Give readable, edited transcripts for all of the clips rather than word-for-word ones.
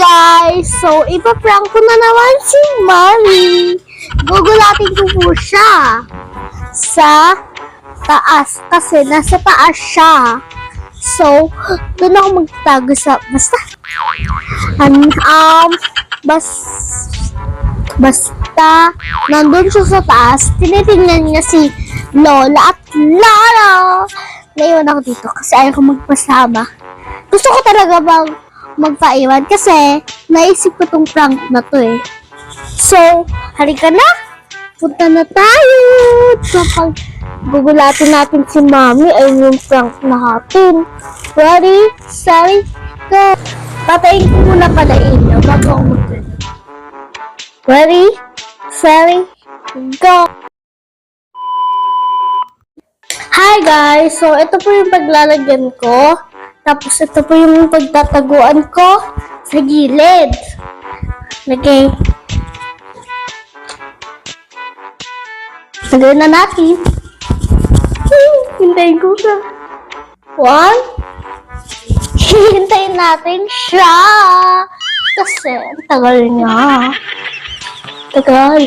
guys! So, ipaprank ko na naman si Mommy. Gugulatin ko po siya sa taas kasi nasa taas siya. So, doon ako magtago sa basta nandun siya sa taas, tinitingnan niya si Lola at Lolo. Naiwan ako dito kasi ayaw ko magpasama. Gusto ko talaga magpaiwan kasi naisip ko tong prank na to eh. So, halika na. Punta na tayo. Kapag gugulatin natin si Mommy ay yung prank natin. Ready, set, go. Patayin ko muna pala ilaw bago ako mag-prank. Ready, set, go. Hi guys! So, ito po yung paglalagyan ko. Tapos, ito po yung pagtataguan ko sa gilid. Okay. Lagyan na natin. Hintayin ko siya. 1. Hintayin natin siya. Kasi, tagal niya. Tagal.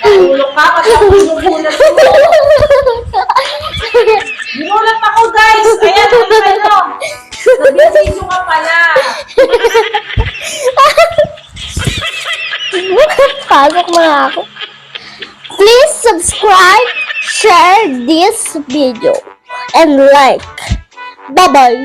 Ulo ka, pati ako ginugulat mo. Ginulat ako guys! Ayan, ano? Nabisisyo ka pala. Pasok mo na ako. Please subscribe, share this video, and like. Bye-bye!